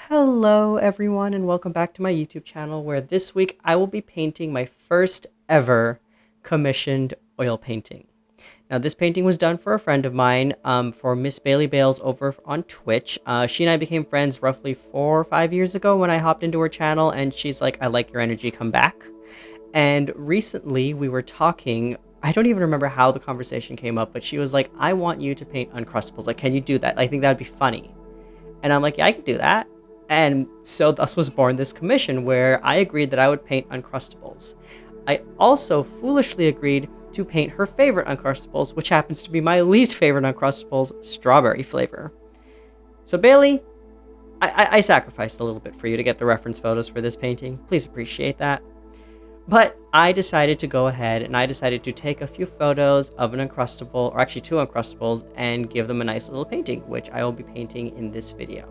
Hello everyone and welcome back to my YouTube channel where this week I will be painting my first ever commissioned oil painting. Now this painting was done for a friend of mine for Miss Bailey Bales over on Twitch. She and I became friends roughly 4 or 5 years ago when I hopped into her channel and she's like, I like your energy, come back. And recently we were talking, I don't even remember how the conversation came up, but she was like, I want you to paint Uncrustables. Like, can you do that? I think that'd be funny. And I'm like, yeah, I can do that. And so thus was born this commission where I agreed that I would paint Uncrustables. I also foolishly agreed to paint her favorite Uncrustables, which happens to be my least favorite Uncrustables, strawberry flavor. So Bailey, I sacrificed a little bit for you to get the reference photos for this painting. Please appreciate that. But I decided to go ahead and I decided to take a few photos of an Uncrustable, or actually two Uncrustables, and give them a nice little painting, which I will be painting in this video.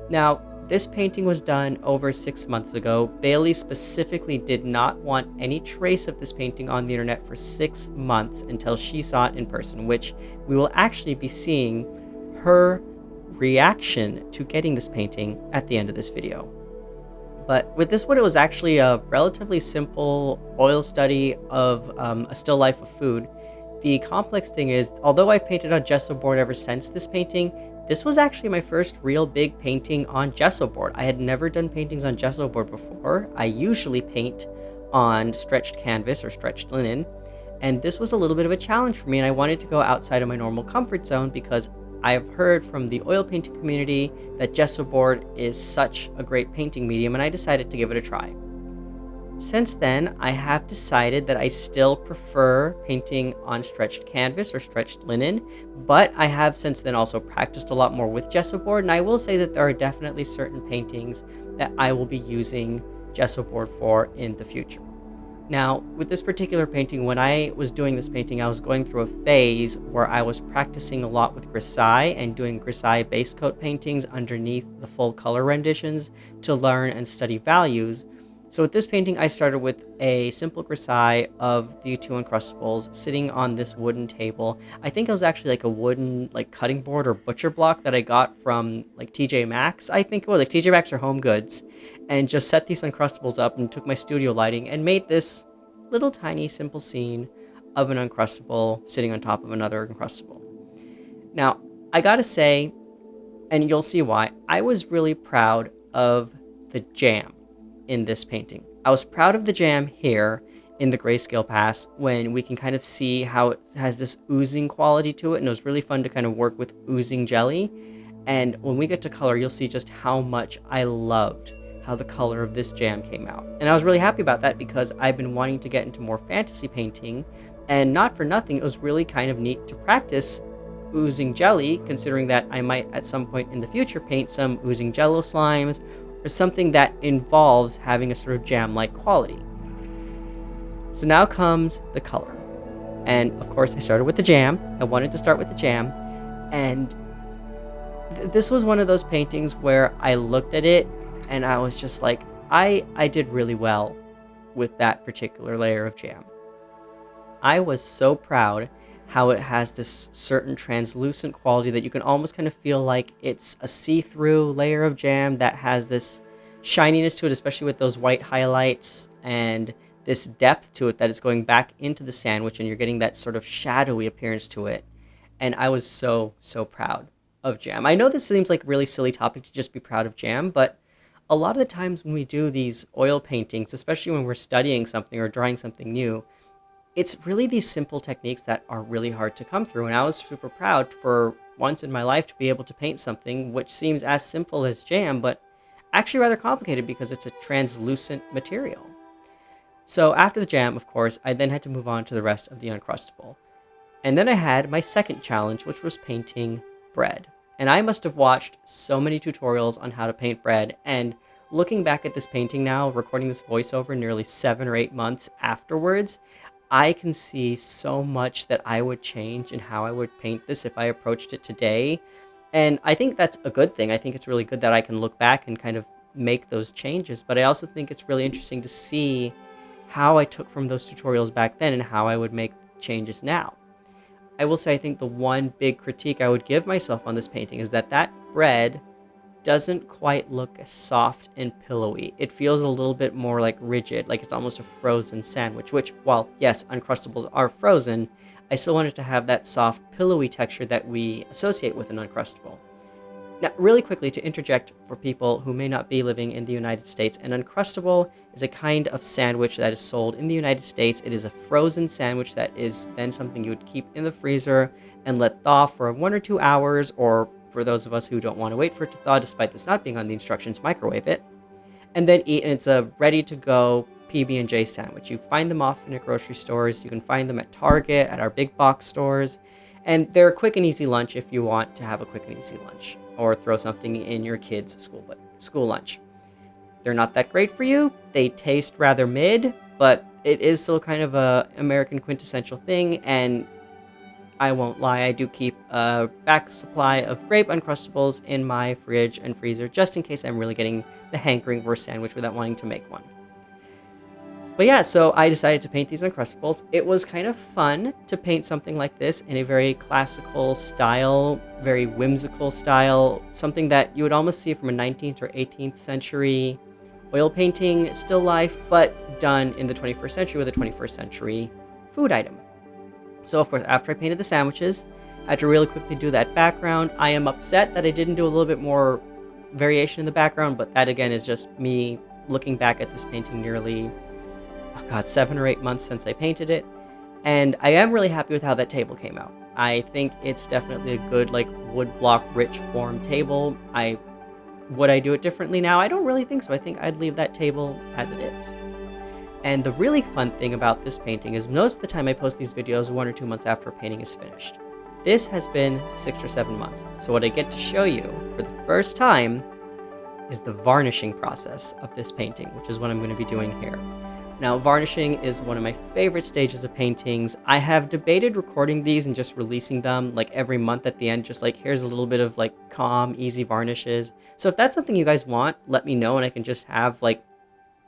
Now, this painting was done over 6 months ago. Bailey specifically did not want any trace of this painting on the internet for 6 months until she saw it in person, which we will actually be seeing her reaction to getting this painting at the end of this video. But with this one, it was actually a relatively simple oil study of a still life of food. The complex thing is, although I've painted on gesso board ever since this painting, this was actually my first real big painting on gesso board. I had never done paintings on gesso board before. I usually paint on stretched canvas or stretched linen, and this was a little bit of a challenge for me, and I wanted to go outside of my normal comfort zone because I've heard from the oil painting community that gesso board is such a great painting medium, and I decided to give it a try. Since then, I have decided that I still prefer painting on stretched canvas or stretched linen, but I have since then also practiced a lot more with gesso board, and I will say that there are definitely certain paintings that I will be using gesso board for in the future. Now, with this particular painting, when I was doing this painting, I was going through a phase where I was practicing a lot with grisaille and doing grisaille base coat paintings underneath the full color renditions to learn and study values. So with this painting, I started with a simple grisaille of the two Uncrustables sitting on this wooden table. I think it was actually like a wooden cutting board or butcher block that I got from like TJ Maxx. I think it was like TJ Maxx or Home Goods, and just set these Uncrustables up and took my studio lighting and made this little tiny simple scene of an Uncrustable sitting on top of another Uncrustable. Now, I gotta say, and you'll see why, I was really proud of the jam in this painting. I was proud of the jam here in the grayscale pass when we can kind of see how it has this oozing quality to it, and it was really fun to kind of work with oozing jelly. And when we get to color, you'll see just how much I loved how the color of this jam came out. And I was really happy about that because I've been wanting to get into more fantasy painting, and not for nothing, it was really kind of neat to practice oozing jelly, considering that I might at some point in the future paint some oozing jello slimes or something that involves having a sort of jam-like quality. So now comes the color. And of course I started with the jam. I wanted to start with the jam. And this was one of those paintings where I looked at it and I was just like, I did really well with that particular layer of jam. I was so proud how it has this certain translucent quality that you can almost kind of feel like it's a see-through layer of jam that has this shininess to it, especially with those white highlights and this depth to it that is going back into the sandwich, and you're getting that sort of shadowy appearance to it. And I was so proud of jam. I know this seems like a really silly topic to just be proud of jam, but a lot of the times when we do these oil paintings, especially when we're studying something or drawing something new, it's really these simple techniques that are really hard to come through. And I was super proud for once in my life to be able to paint something which seems as simple as jam, but actually rather complicated because it's a translucent material. So after the jam, of course, I then had to move on to the rest of the Uncrustable. And then I had my second challenge, which was painting bread. And I must have watched so many tutorials on how to paint bread, and looking back at this painting now, recording this voiceover nearly 7 or 8 months afterwards, I can see so much that I would change in how I would paint this if I approached it today. And I think that's a good thing. I think it's really good that I can look back and kind of make those changes. But I also think it's really interesting to see how I took from those tutorials back then and how I would make changes now. I will say I think the one big critique I would give myself on this painting is that that bread doesn't quite look as soft and pillowy. It feels a little bit more like rigid, like it's almost a frozen sandwich, which, while yes, Uncrustables are frozen, I still wanted to have that soft, pillowy texture that we associate with an Uncrustable. Now, really quickly to interject for people who may not be living in the United States, an Uncrustable is a kind of sandwich that is sold in the United States. It is a frozen sandwich that is then something you would keep in the freezer and let thaw for 1 or 2 hours, or for those of us who don't want to wait for it to thaw, despite this not being on the instructions, microwave it, and then eat, and it's a ready-to-go PB&J sandwich. You find them often at grocery stores, you can find them at Target, at our big box stores, and they're a quick and easy lunch if you want to have a quick and easy lunch, or throw something in your kids' school lunch. They're not that great for you, they taste rather mid, but it is still kind of a American quintessential thing, and I won't lie, I do keep a back supply of grape Uncrustables in my fridge and freezer, just in case I'm really getting the hankering for a sandwich without wanting to make one. But yeah, so I decided to paint these Uncrustables. It was kind of fun to paint something like this in a very classical style, very whimsical style, something that you would almost see from a 19th or 18th century oil painting still life, but done in the 21st century with a 21st century food item. So of course, after I painted the sandwiches, I had to really quickly do that background. I am upset that I didn't do a little bit more variation in the background, but that again is just me looking back at this painting nearly, 7 or 8 months since I painted it. And I am really happy with how that table came out. I think it's definitely a good, like, wood block rich warm table. Would I do it differently now? I don't really think so. I think I'd leave that table as it is. And the really fun thing about this painting is most of the time I post these videos 1 or 2 months after a painting is finished. This has been 6 or 7 months. So what I get to show you for the first time is the varnishing process of this painting, which is what I'm going to be doing here. Now, varnishing is one of my favorite stages of paintings. I have debated recording these and just releasing them like every month at the end, just like here's a little bit of like calm, easy varnishes. So if that's something you guys want, let me know and I can just have like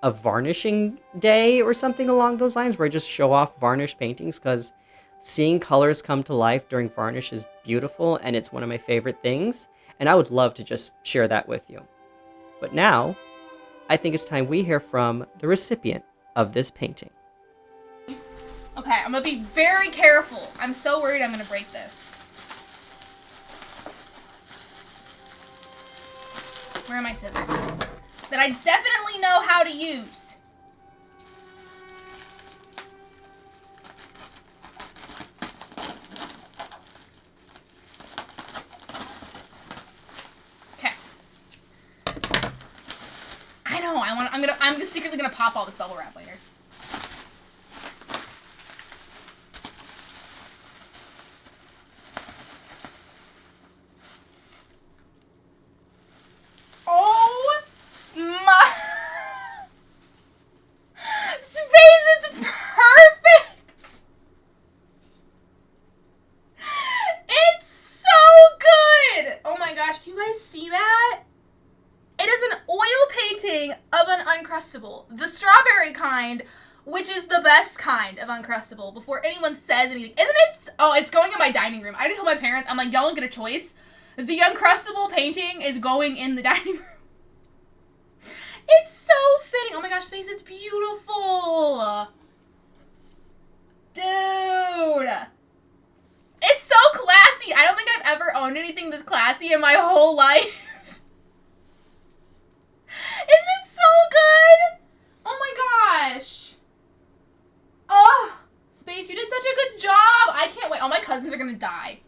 a varnishing day or something along those lines where I just show off varnish paintings, because seeing colors come to life during varnish is beautiful and it's one of my favorite things, and I would love to just share that with you. But now, I think it's time we hear from the recipient of this painting. Okay, I'm gonna be very careful. I'm so worried I'm gonna break this. Where are my scissors? That I definitely know how to use. Okay. I know. I'm secretly gonna pop all this bubble wrap later. Oh my space! It's perfect. It's so good. Oh my gosh! Can you guys see that? It is an oil painting of an Uncrustable. The strawberry kind, which is the best kind of Uncrustable, before anyone says anything. Isn't it? Oh, it's going in my dining room. I already told my parents, I'm like, y'all don't get a choice. The Uncrustable painting is going in the dining room. It's so fitting. Oh my gosh, Space, it's beautiful. Dude. It's so classy. I don't think I've ever owned anything this classy in my whole life. Isn't it so good? Oh my gosh. Oh, Space, you did such a good job. I can't wait. All my cousins are gonna die.